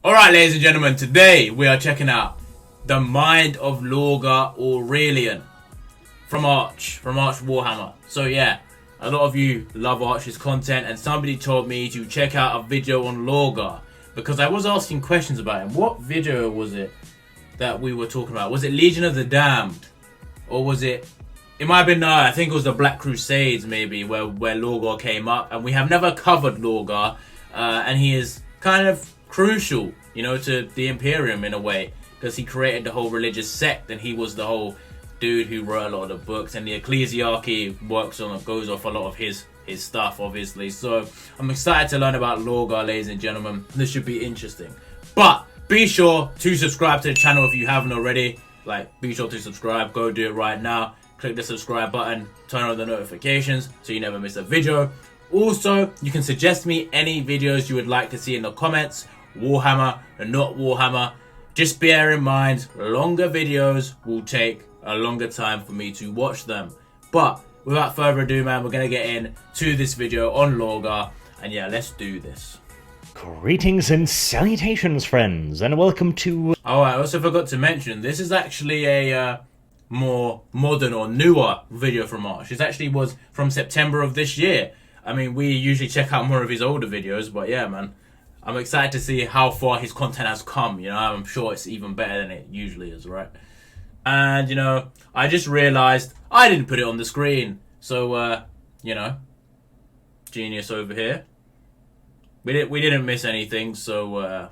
Alright, ladies and gentlemen, today we are checking out the mind of Lorgar Aurelian from Arch Warhammer. So yeah, a lot of you love Arch's content, and somebody told me to check out a video on Lorgar because I was asking questions about him. What video was it that we were talking about? Was it Legion of the Damned? Or was it... It might have been, I think it was the Black Crusades maybe, where Lorgar came up. And we have never covered Lorgar, and he is kind of crucial, you know, to the Imperium in a way, because he created the whole religious sect, and he was the whole dude who wrote a lot of the books, and the ecclesiarchy goes off a lot of his stuff, obviously. So I'm excited to learn about Lorgar, ladies and gentlemen. This should be interesting. But be sure to subscribe to the channel if you haven't already. Be sure to subscribe. Go do it right now. Click the subscribe button, turn on the notifications so you never miss a video. Also, you can suggest me any videos you would like to see in the comments. Warhammer and not Warhammer. Just bear in mind, longer videos will take a longer time for me to watch them. But without further ado, man, we're going to get into this video on Lorgar. And yeah, let's do this. Greetings and salutations, friends, and welcome to... Oh, I also forgot to mention, this is actually a more modern or newer video from Arch. This actually was from September of this year. I mean, we usually check out more of his older videos, but yeah, man. I'm excited to see how far his content has come, you know. I'm sure it's even better than it usually is, right? And, you know, I just realized I didn't put it on the screen. So, you know, genius over here. We didn't miss anything, so,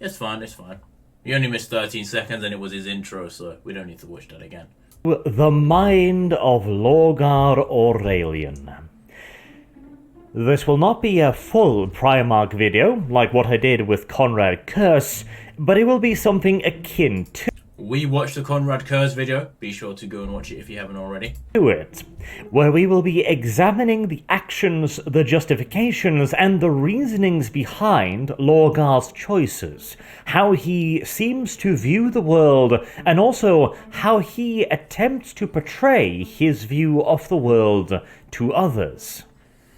it's fine, it's fine. We only missed 13 seconds and it was his intro, so we don't need to watch that again. The mind of Lorgar Aurelian. This will not be a full Primarch video, like what I did with Conrad Curse, but it will be something akin to We watched the Conrad Curse video. Be sure to go and watch it if you haven't already. it, where we will be examining the actions, the justifications, and the reasonings behind Lorgar's choices, how he seems to view the world, and also how he attempts to portray his view of the world to others.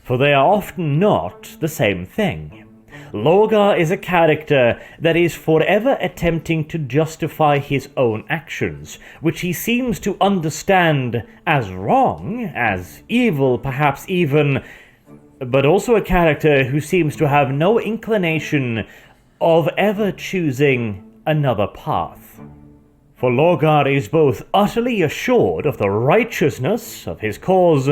For they are often not the same thing. Lorgar is a character that is forever attempting to justify his own actions, which he seems to understand as wrong, as evil perhaps even, but also a character who seems to have no inclination of ever choosing another path. For Lorgar is both utterly assured of the righteousness of his cause,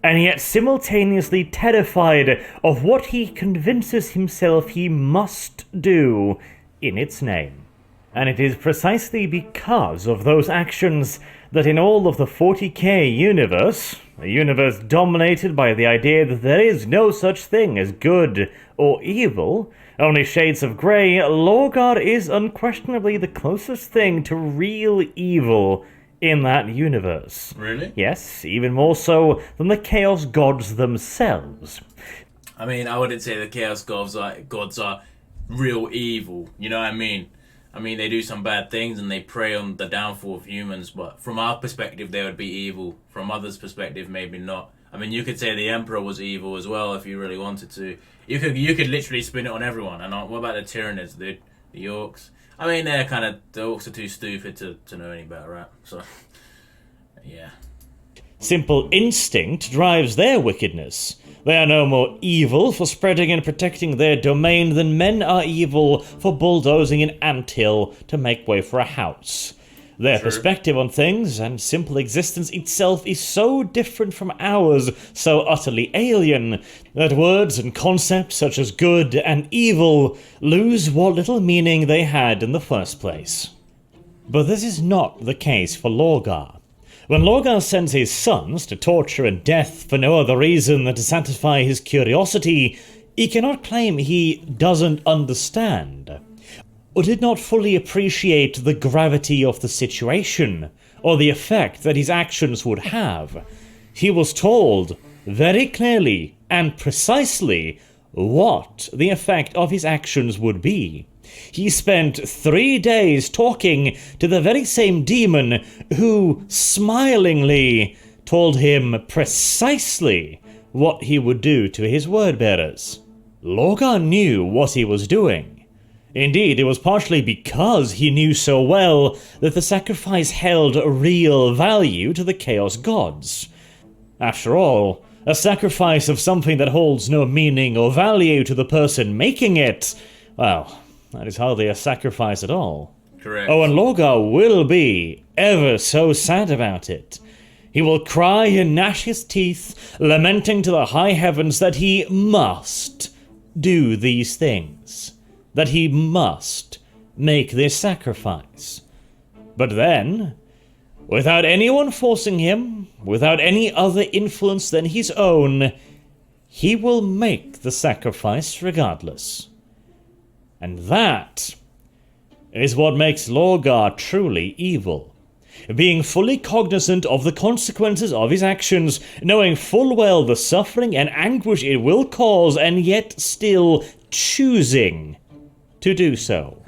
and yet simultaneously terrified of what he convinces himself he must do in its name. And it is precisely because of those actions that in all of the 40k universe, a universe dominated by the idea that there is no such thing as good or evil, only shades of grey, Lorgar is unquestionably the closest thing to real evil in that universe. Really? Yes, even more so than the Chaos Gods themselves. I mean, I wouldn't say the Chaos Gods are real evil, you know what I mean? I mean, they do some bad things and they prey on the downfall of humans, but from our perspective, they would be evil. From others' perspective, maybe not. I mean, you could say the Emperor was evil as well if you really wanted to. You could literally spin it on everyone. And what about the Tyranids, dude? The Orcs? I mean, the Orcs are too stupid to know any better, right? So, yeah. Simple instinct drives their wickedness. They are no more evil for spreading and protecting their domain than men are evil for bulldozing an anthill to make way for a house. Their perspective on things and simple existence itself is so different from ours, so utterly alien, that words and concepts such as good and evil lose what little meaning they had in the first place. But this is not the case for Lorgar. When Lorgar sends his sons to torture and death for no other reason than to satisfy his curiosity, he cannot claim he doesn't understand, or did not fully appreciate the gravity of the situation, or the effect that his actions would have. He was told very clearly and precisely what the effect of his actions would be. He spent 3 days talking to the very same demon who smilingly told him precisely what he would do to his word-bearers. Lorgar knew what he was doing, Indeed, it was partially because he knew so well that the sacrifice held real value to the Chaos Gods. After all, a sacrifice of something that holds no meaning or value to the person making it, well, that is hardly a sacrifice at all. Correct. Oh, and Lorgar will be ever so sad about it. He will cry and gnash his teeth, lamenting to the high heavens that he must do these things, that he must make this sacrifice. But then, without anyone forcing him, without any other influence than his own, he will make the sacrifice regardless. And that is what makes Lorgar truly evil. Being fully cognizant of the consequences of his actions, knowing full well the suffering and anguish it will cause, and yet still choosing to do so.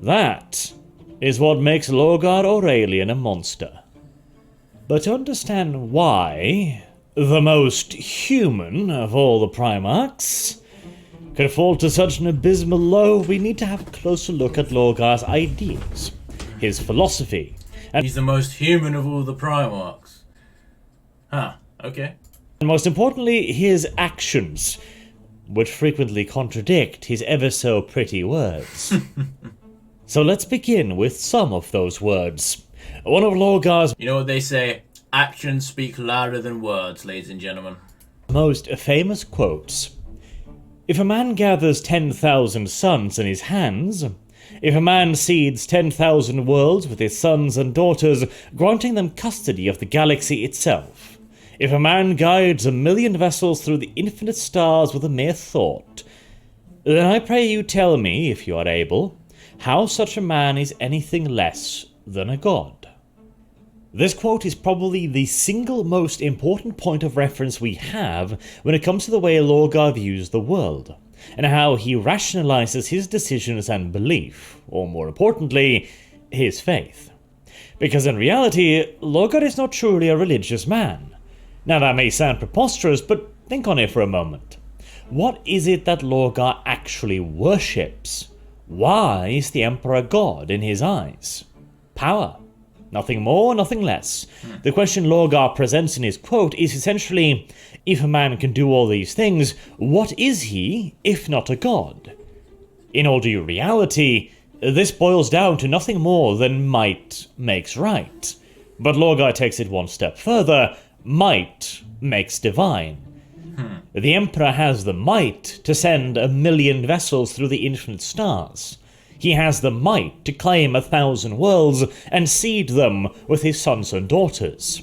That is what makes Lorgar Aurelian a monster. But to understand why the most human of all the Primarchs could fall to such an abysmal low, we need to have a closer look at Lorgar's ideas, his philosophy. And he's the most human of all the Primarchs. Huh, okay. And most importantly, his actions, which frequently contradict his ever so pretty words. So let's begin with some of those words. One of Lorgar's... You know what they say? Actions speak louder than words, ladies and gentlemen. Most famous quotes. If a man gathers 10,000 suns in his hands, if a man seeds 10,000 worlds with his sons and daughters, granting them custody of the galaxy itself, if a man guides 1,000,000 vessels through the infinite stars with a mere thought, then I pray you tell me, if you are able, how such a man is anything less than a god. This quote is probably the single most important point of reference we have when it comes to the way Lorgar views the world, and how he rationalizes his decisions and belief, or more importantly, his faith. Because in reality, Lorgar is not truly a religious man. Now that may sound preposterous, but think on it for a moment. What is it that Lorgar actually worships? Why is the Emperor a god in his eyes? Power. Nothing more, nothing less. The question Lorgar presents in his quote is essentially, if a man can do all these things, what is he, if not a god? In all due reality, this boils down to nothing more than might makes right. But Lorgar takes it one step further. Might makes divine. The Emperor has the might to send 1,000,000 vessels through the infinite stars. He has the might to claim 1,000 worlds and seed them with his sons and daughters.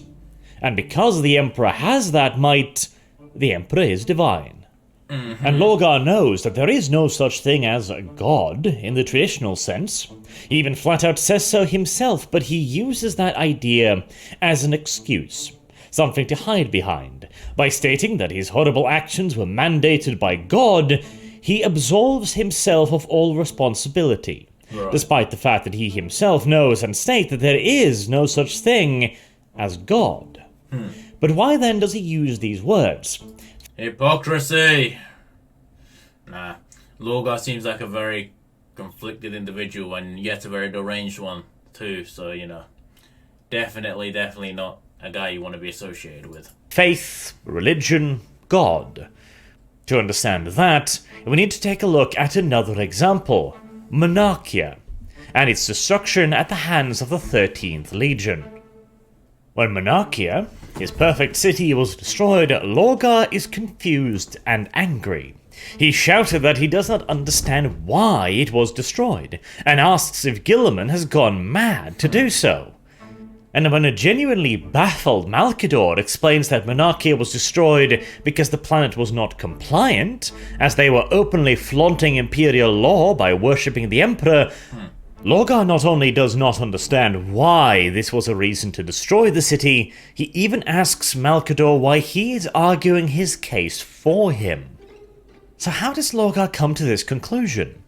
And because the Emperor has that might, the Emperor is divine. And Lorgar knows that there is no such thing as a god in the traditional sense. He even flat out says so himself, but he uses that idea as an excuse, something to hide behind. By stating that his horrible actions were mandated by God, he absolves himself of all responsibility, despite the fact that he himself knows and states that there is no such thing as God. But why then does he use these words? Hypocrisy! Nah, Lorgar seems like a very conflicted individual and yet a very deranged one too, so you know, definitely not a guy you want to be associated with. Faith, religion, God. To understand that, we need to take a look at another example, Monarchia, and its destruction at the hands of the 13th Legion. When Monarchia, his perfect city, was destroyed, Lorgar is confused and angry. He shouted that he does not understand why it was destroyed, and asks if Guilliman has gone mad to do so. And when a genuinely baffled Malkador explains that Monarchia was destroyed because the planet was not compliant, as they were openly flaunting imperial law by worshipping the Emperor, Lorgar not only does not understand why this was a reason to destroy the city, he even asks Malkador why he is arguing his case for him. So how does Lorgar come to this conclusion?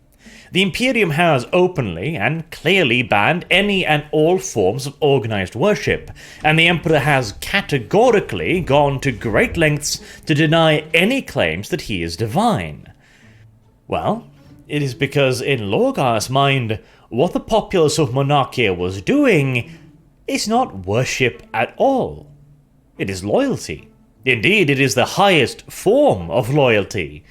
The Imperium has openly and clearly banned any and all forms of organized worship, and the Emperor has categorically gone to great lengths to deny any claims that he is divine. Well, It is because in Lorgar's mind, what the populace of Monarchia was doing is not worship at all. It is loyalty. Indeed, it is the highest form of loyalty.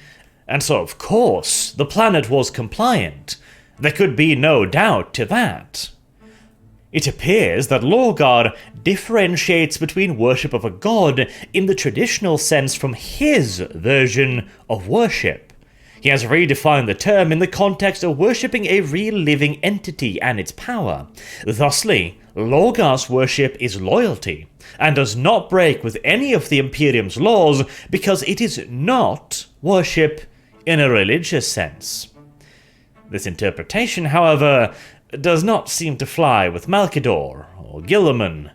And so, of course, the planet was compliant. There could be no doubt to that. It appears that Lorgar differentiates between worship of a god in the traditional sense from his version of worship. He has redefined the term in the context of worshipping a real living entity and its power. Thusly, Lorgar's worship is loyalty, and does not break with any of the Imperium's laws because it is not worship in a religious sense. This interpretation, however, does not seem to fly with Malkador, or Guilliman,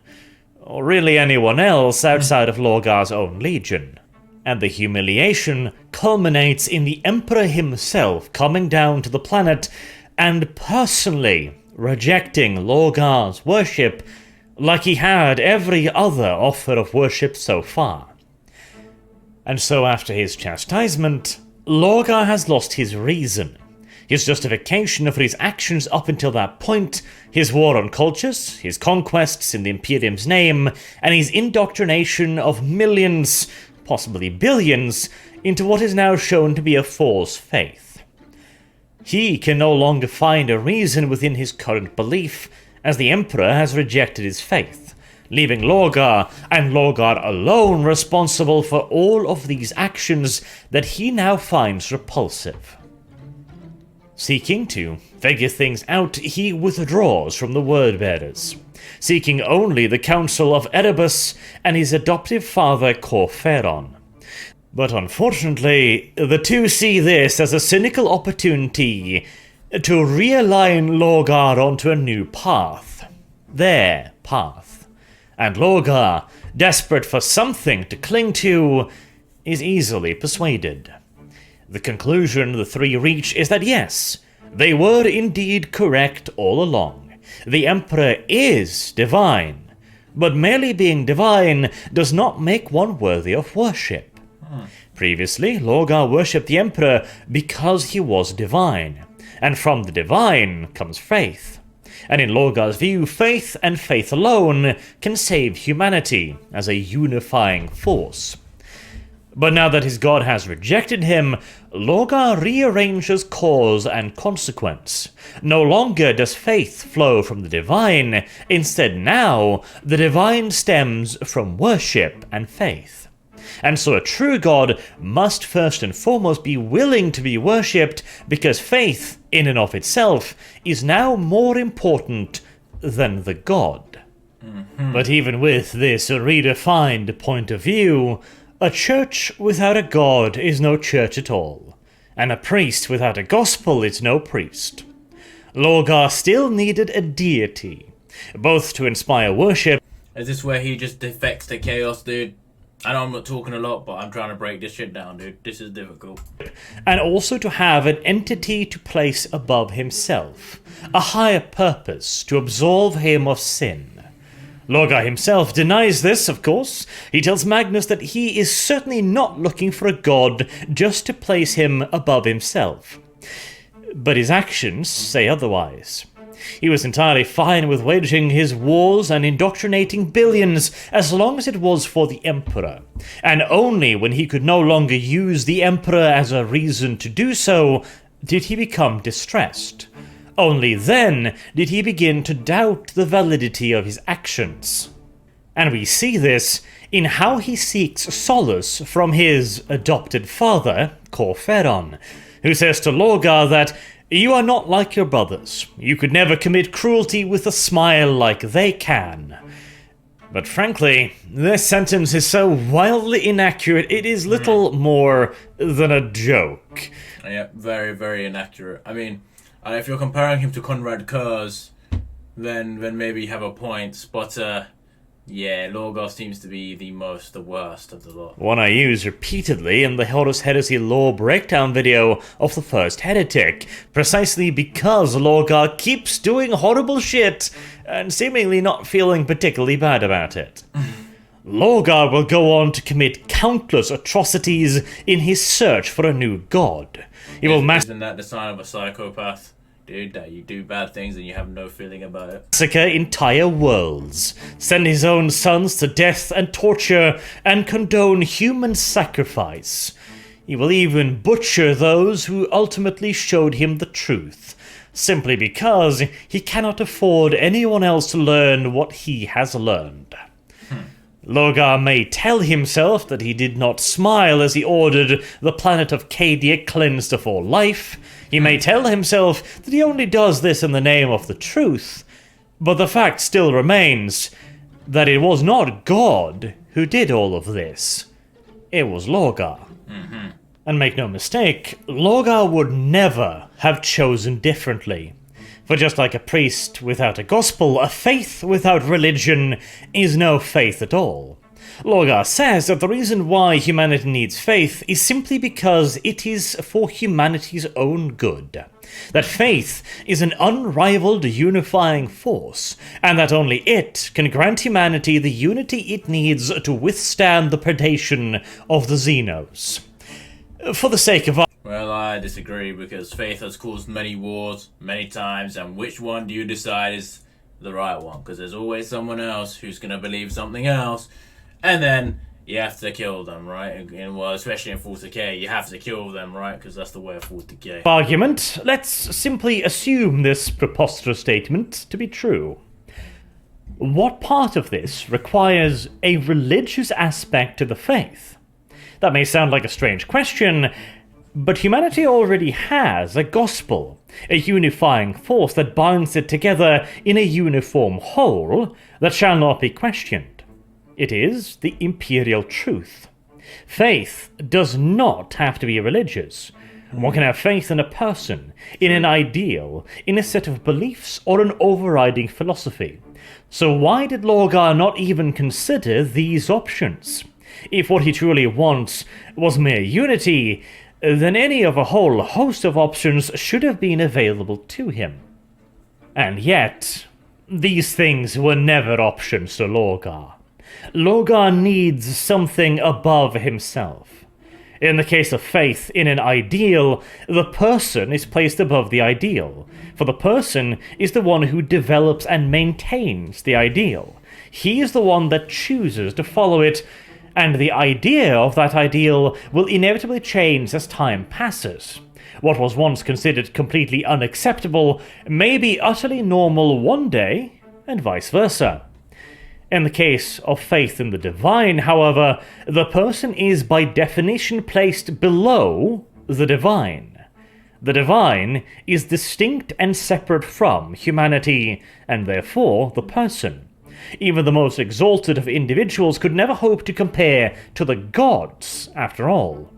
or really anyone else outside of Lorgar's own legion. And the humiliation culminates in the Emperor himself coming down to the planet and personally rejecting Lorgar's worship like he had every other offer of worship so far. And so after his chastisement, Lorgar has lost his reason, his justification for his actions up until that point, his war on cultures, his conquests in the Imperium's name, and his indoctrination of millions, possibly billions, into what is now shown to be a false faith. He can no longer find a reason within his current belief, as the Emperor has rejected his faith, leaving Lorgar, and Lorgar alone, responsible for all of these actions that he now finds repulsive. Seeking to figure things out, he withdraws from the Wordbearers, seeking only the counsel of Erebus and his adoptive father Corferon. But unfortunately, the two see this as a cynical opportunity to realign Lorgar onto a new path. Their path. And Lorgar, desperate for something to cling to, is easily persuaded. The conclusion the three reach is that yes, they were indeed correct all along. The Emperor is divine, but merely being divine does not make one worthy of worship. Previously, Lorgar worshipped the Emperor because he was divine, and from the divine comes faith. And in Lorgar's view, faith and faith alone can save humanity as a unifying force. But now that his god has rejected him, Lorgar rearranges cause and consequence. No longer does faith flow from the divine, instead now the divine stems from worship and faith. And so a true god must first and foremost be willing to be worshipped, because faith, in and of itself, is now more important than the god. But even with this redefined point of view, a church without a god is no church at all, and a priest without a gospel is no priest. Lorgar still needed a deity, both to inspire worship. Is this where he just defects to chaos, dude? I know I'm not talking a lot, but I'm trying to break this shit down, dude. This is difficult. And also to have an entity to place above himself, a higher purpose to absolve him of sin. Lorgar himself denies this, of course. He tells Magnus that he is certainly not looking for a god just to place him above himself. But his actions say otherwise. He was entirely fine with waging his wars and indoctrinating billions as long as it was for the Emperor, and only when he could no longer use the Emperor as a reason to do so did he become distressed. Only then did he begin to doubt the validity of his actions. And we see this in how he seeks solace from his adopted father, Corferon, who says to Lorgar that "You are not like your brothers. You could never commit cruelty with a smile like they can." But frankly, this sentence is so wildly inaccurate, it is little more than a joke. Yeah, very, very inaccurate. I mean, if you're comparing him to Conrad Kurz, then maybe you have a point. But yeah, Lorgar seems to be the worst of the lot. One I use repeatedly in the Horus Heresy lore breakdown video of the First Heretic, precisely because Lorgar keeps doing horrible shit and seemingly not feeling particularly bad about it. Lorgar will go on to commit countless atrocities in his search for a new god. He will Isn't that the sign of a psychopath? Dude, that you do bad things and you have no feeling about it. massacre entire worlds, send his own sons to death and torture, and condone human sacrifice. He will even butcher those who ultimately showed him the truth, simply because he cannot afford anyone else to learn what he has learned. Lorgar may tell himself that he did not smile as he ordered the planet of Cadia cleansed of all life. He may tell himself that he only does this in the name of the truth. But the fact still remains that it was not God who did all of this. It was Lorgar. And make no mistake, Lorgar would never have chosen differently. For just like a priest without a gospel, a faith without religion is no faith at all. Lorgar says that the reason why humanity needs faith is simply because it is for humanity's own good. That faith is an unrivaled unifying force, and that only it can grant humanity the unity it needs to withstand the predation of the Xenos. For the sake of Well, I disagree, because faith has caused many wars, many times, and which one do you decide is the right one? Because there's always someone else who's going to believe something else, and then you have to kill them, right? And well, especially in 40k, you have to kill them, right? Because that's the way of 40k. argument, let's simply assume this preposterous statement to be true. What part of this requires a religious aspect to the faith? That may sound like a strange question, but humanity already has a gospel, a unifying force that binds it together in a uniform whole that shall not be questioned. It is the imperial truth. Faith does not have to be religious. One can have faith in a person, in an ideal, in a set of beliefs, or an overriding philosophy. So why did Lorgar not even consider these options? If what he truly wants was mere unity, then any of a whole host of options should have been available to him. And yet, these things were never options to Lorgar. Lorgar needs something above himself. In the case of faith in an ideal, the person is placed above the ideal, for the person is the one who develops and maintains the ideal. He is the one that chooses to follow it, and the idea of that ideal will inevitably change as time passes. What was once considered completely unacceptable may be utterly normal one day, and vice versa. In the case of faith in the divine, however, the person is by definition placed below the divine. The divine is distinct and separate from humanity, and therefore the person. Even the most exalted of individuals could never hope to compare to the gods, after all.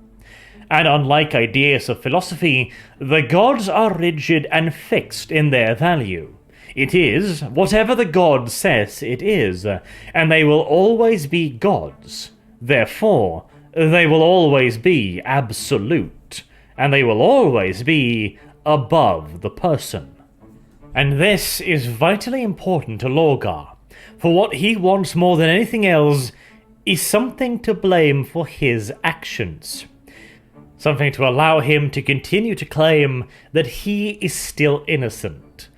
And unlike ideas of philosophy, the gods are rigid and fixed in their value. It is whatever the god says it is, and they will always be gods. Therefore, they will always be absolute, and they will always be above the person. And this is vitally important to Lorgar. For what he wants more than anything else is something to blame for his actions. Something to allow him to continue to claim that he is still innocent.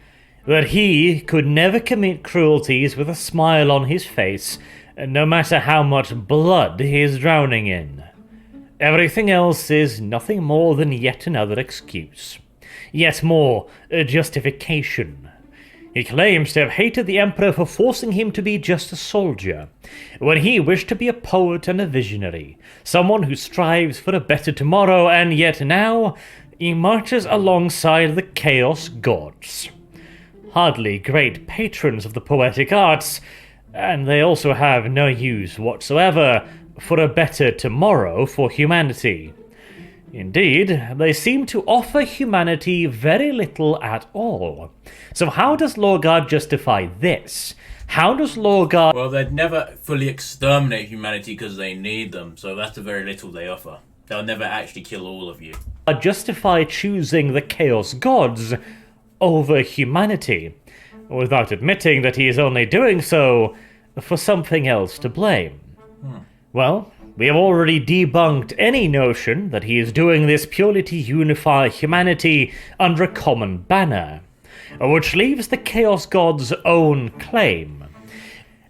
That he could never commit cruelties with a smile on his face, no matter how much blood he is drowning in. Everything else is nothing more than yet another excuse. Yet more justification. He claims to have hated the Emperor for forcing him to be just a soldier, when he wished to be a poet and a visionary, someone who strives for a better tomorrow, and yet now he marches alongside the Chaos Gods. Hardly great patrons of the poetic arts, and they also have no use whatsoever for a better tomorrow for humanity. Indeed, they seem to offer humanity very little at all. So how does Lorgar justify this? How does Lorgar... Well, they'd never fully exterminate humanity because they need them, so that's the very little they offer. They'll never actually kill all of you. Justify choosing the Chaos Gods over humanity, without admitting that he is only doing so for something else to blame. Well, we have already debunked any notion that he is doing this purely to unify humanity under a common banner, which leaves the Chaos God's own claim,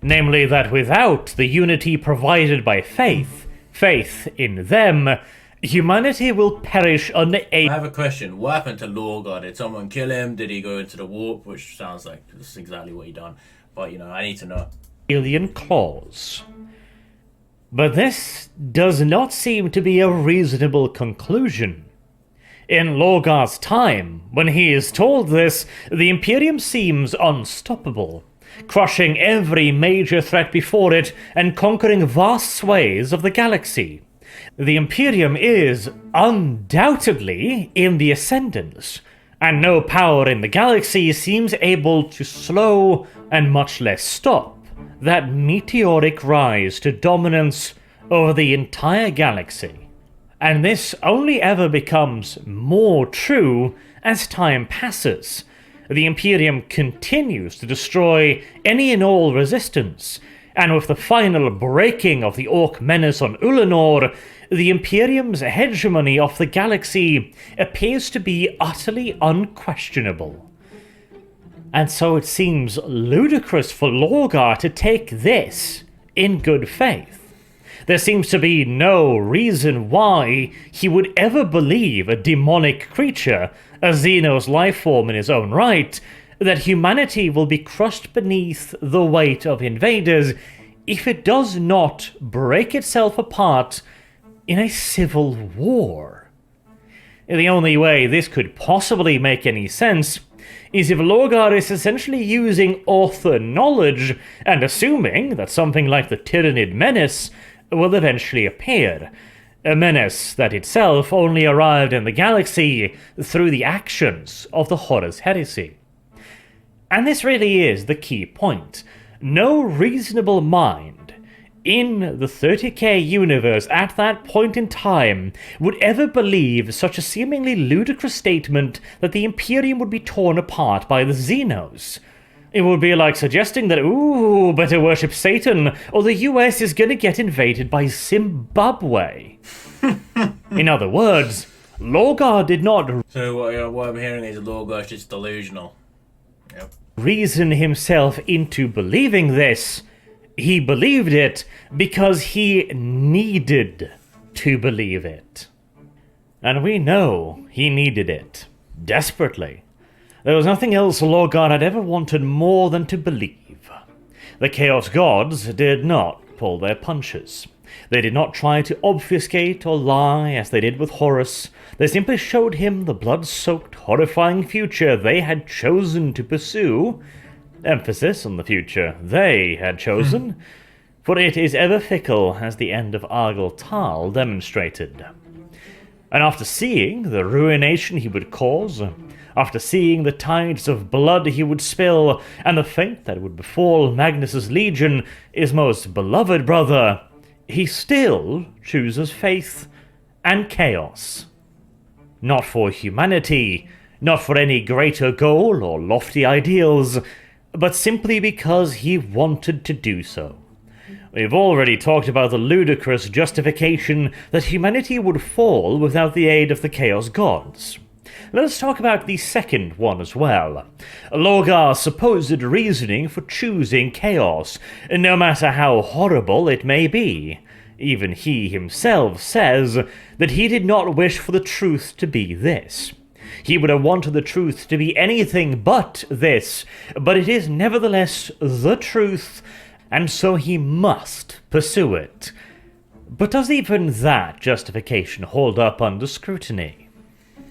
namely that without the unity provided by faith in them, humanity will perish under I have a question. What happened to Lorgar? Did someone kill him? Did he go into the warp? Which sounds like that's exactly what he done. But, I need to know. alien clause. But this does not seem to be a reasonable conclusion. In Lorgar's time, when he is told this, the Imperium seems unstoppable, crushing every major threat before it and conquering vast swathes of the galaxy. The Imperium is undoubtedly in the ascendance, and no power in the galaxy seems able to slow, and much less stop, that meteoric rise to dominance over the entire galaxy. And this only ever becomes more true as time passes. The Imperium continues to destroy any and all resistance, and with the final breaking of the Orc menace on Ulanor, the Imperium's hegemony of the galaxy appears to be utterly unquestionable. And so it seems ludicrous for Lorgar to take this in good faith. There seems to be no reason why he would ever believe a demonic creature, a Xenos life form in his own right, that humanity will be crushed beneath the weight of invaders if it does not break itself apart in a civil war. The only way this could possibly make any sense is if Lorgar is essentially using author knowledge and assuming that something like the Tyranid menace will eventually appear, a menace that itself only arrived in the galaxy through the actions of the Horus heresy. And this really is the key point. No reasonable mind in the 30k universe at that point in time would ever believe such a seemingly ludicrous statement that the Imperium would be torn apart by the Xenos. It would be like suggesting that, ooh, better worship Satan, or the US is gonna get invaded by Zimbabwe. In other words, Lorgar did not So what I'm hearing is Lorgar's just delusional. Yep. reason himself into believing this. He believed it because he needed to believe it. And we know he needed it. Desperately. There was nothing else Lorgar had ever wanted more than to believe. The Chaos Gods did not pull their punches. They did not try to obfuscate or lie as they did with Horus. They simply showed him the blood-soaked, horrifying future they had chosen to pursue. Emphasis on the future they had chosen, for it is ever fickle, as the end of Argel Tal demonstrated. And after seeing the ruination he would cause, after seeing the tides of blood he would spill, and the fate that would befall Magnus's legion, his most beloved brother, he still chooses faith and chaos. Not for humanity, not for any greater goal or lofty ideals, but simply because he wanted to do so. We've already talked about the ludicrous justification that humanity would fall without the aid of the Chaos Gods. Let's talk about the second one as well. Lorgar's supposed reasoning for choosing chaos, no matter how horrible it may be. Even he himself says that he did not wish for the truth to be this. He would have wanted the truth to be anything but this, but it is nevertheless the truth, and so he must pursue it. But does even that justification hold up under scrutiny?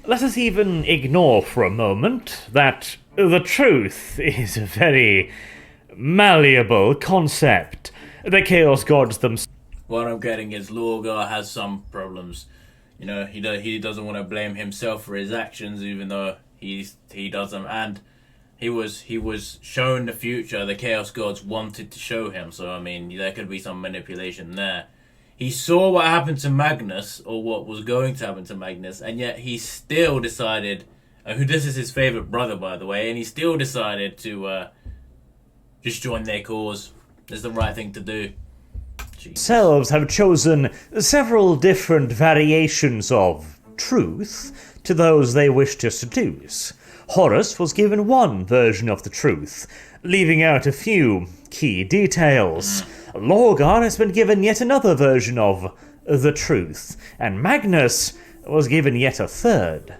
Let us even ignore for a moment that the truth is a very malleable concept. The Chaos Gods themselves. What I'm getting is Lorgar has some problems. He doesn't want to blame himself for his actions, even though he does them. And he was shown the future the Chaos Gods wanted to show him. So I mean, there could be some manipulation there. He saw what happened to Magnus, or what was going to happen to Magnus, and yet he still decided. This is his favorite brother, by the way, and he still decided to just join their cause. It's the right thing to do. themselves have chosen several different variations of truth to those they wish to seduce. Horus was given one version of the truth, leaving out a few key details. Lorgar has been given yet another version of the truth, and Magnus was given yet a third.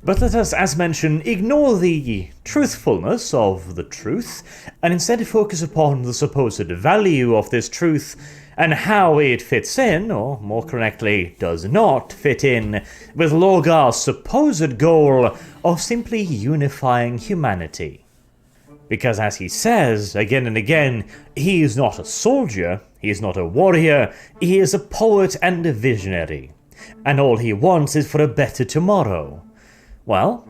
But let us, as mentioned, ignore the truthfulness of the truth, and instead focus upon the supposed value of this truth and how it fits in, or more correctly, does not fit in, with Lorgar's supposed goal of simply unifying humanity. Because as he says again and again, he is not a soldier, he is not a warrior, he is a poet and a visionary, and all he wants is for a better tomorrow. Well,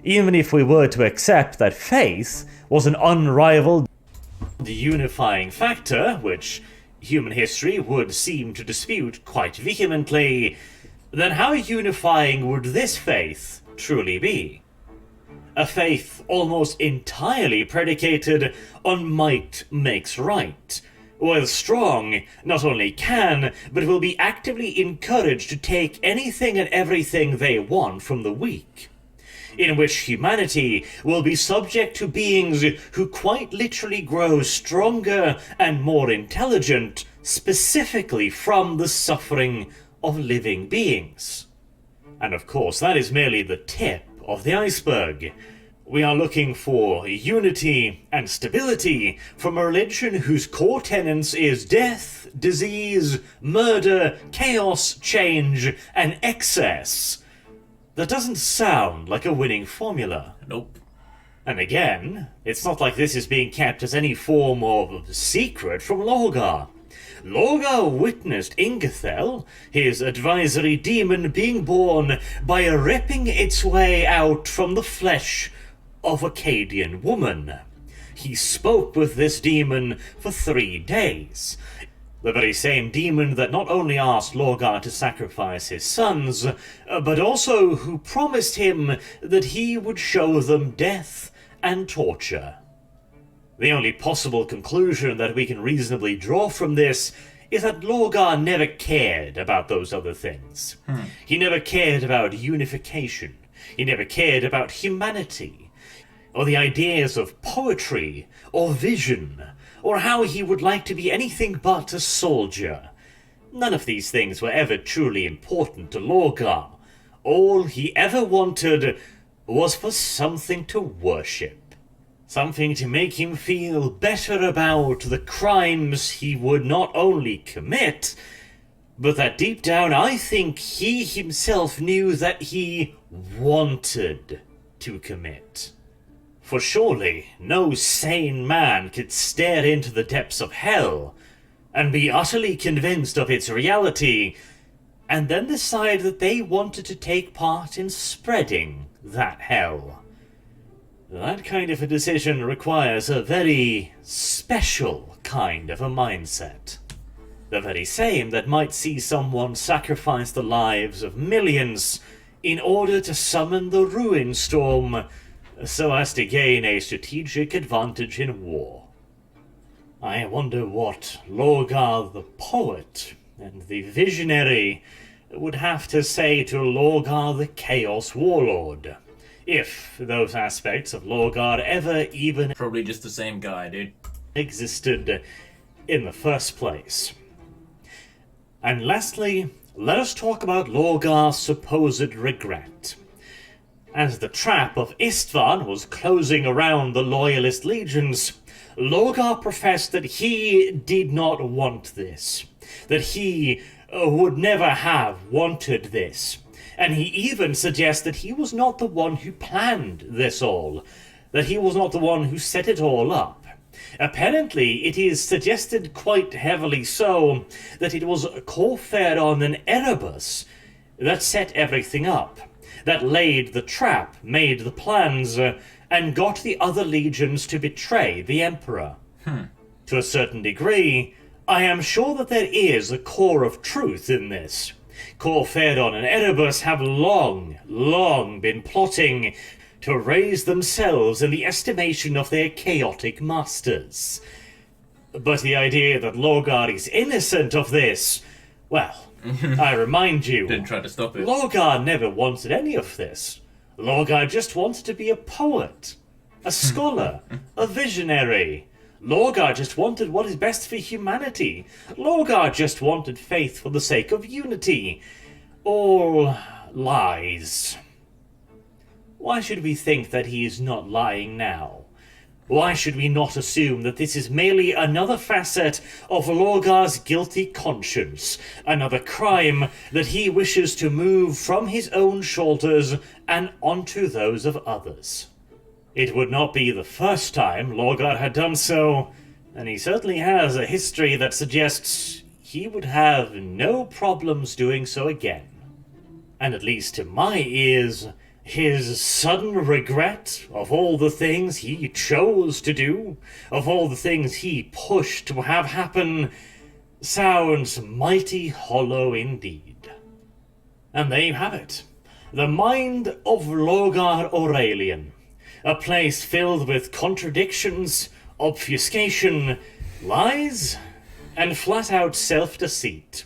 even if we were to accept that faith was an unrivaled unifying factor, which human history would seem to dispute quite vehemently, then how unifying would this faith truly be? A faith almost entirely predicated on might makes right, where the strong not only can, but will be actively encouraged to take anything and everything they want from the weak, in which humanity will be subject to beings who quite literally grow stronger and more intelligent, specifically from the suffering of living beings. And of course, that is merely the tip of the iceberg. We are looking for unity and stability from a religion whose core tenets is death, disease, murder, chaos, change, and excess. That doesn't sound like a winning formula. Nope. And again, it's not like this is being kept as any form of secret from Lorgar. Lorgar witnessed Ingethel, his advisory demon, being born by ripping its way out from the flesh of a Cadian woman. He spoke with this demon for 3 days. The very same demon that not only asked Lorgar to sacrifice his sons, but also who promised him that he would show them death and torture. The only possible conclusion that we can reasonably draw from this is that Lorgar never cared about those other things. He never cared about unification. He never cared about humanity, or the ideas of poetry, or vision, or how he would like to be anything but a soldier. None of these things were ever truly important to Lorgar. All he ever wanted was for something to worship. Something to make him feel better about the crimes he would not only commit, but that deep down I think he himself knew that he wanted to commit. For surely no sane man could stare into the depths of hell and be utterly convinced of its reality, and then decide that they wanted to take part in spreading that hell. That kind of a decision requires a very special kind of a mindset. The very same that might see someone sacrifice the lives of millions in order to summon the ruin storm so as to gain a strategic advantage in war. I wonder what Lorgar the poet and the visionary would have to say to Lorgar the Chaos Warlord, if those aspects of Lorgar ever even Probably just the same guy, dude. existed in the first place. And lastly, let us talk about Lorgar's supposed regret. As the trap of Istvan was closing around the Loyalist legions, Lorgar professed that he did not want this, that he would never have wanted this, and he even suggests that he was not the one who planned this all, that he was not the one who set it all up. Apparently, it is suggested quite heavily so that it was Corferon and Erebus that set everything up, that laid the trap, made the plans, and got the other legions to betray the Emperor. To a certain degree, I am sure that there is a core of truth in this. Corferon and Erebus have long been plotting to raise themselves in the estimation of their chaotic masters. But the idea that Lorgar is innocent of this, well, I remind you, Didn't try to stop it. Lorgar never wanted any of this. Lorgar just wanted to be a poet, a scholar, a visionary. Lorgar just wanted what is best for humanity. Lorgar just wanted faith for the sake of unity. All lies. Why should we think that he is not lying now? Why should we not assume that this is merely another facet of Lorgar's guilty conscience, another crime that he wishes to move from his own shoulders and onto those of others? It would not be the first time Lorgar had done so, and he certainly has a history that suggests he would have no problems doing so again. And at least to my ears, his sudden regret of all the things he chose to do, of all the things he pushed to have happen, sounds mighty hollow indeed. And there you have it. The mind of Lorgar Aurelian. A place filled with contradictions, obfuscation, lies, and flat-out self-deceit.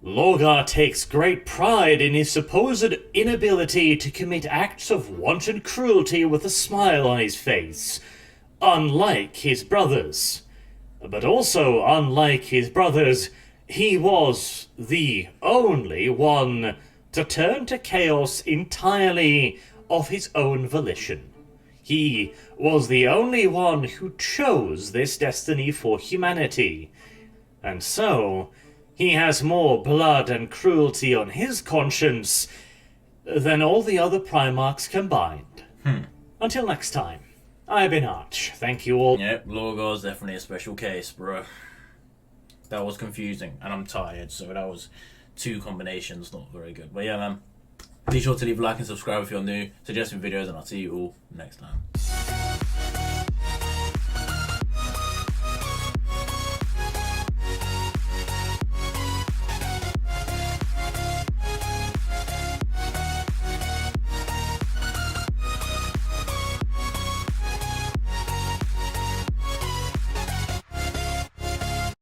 Lorgar takes great pride in his supposed inability to commit acts of wanton cruelty with a smile on his face, unlike his brothers. But also, unlike his brothers, he was the only one to turn to chaos entirely of his own volition. He was the only one who chose this destiny for humanity. And so, he has more blood and cruelty on his conscience than all the other Primarchs combined. Until next time, I've been Arch. Thank you all. Yep, Lorgar's definitely a special case, bro. That was confusing, and I'm tired, so that was two combinations, not very good. But yeah, man, be sure to leave a like and subscribe if you're new, suggest me videos, and I'll see you all next time.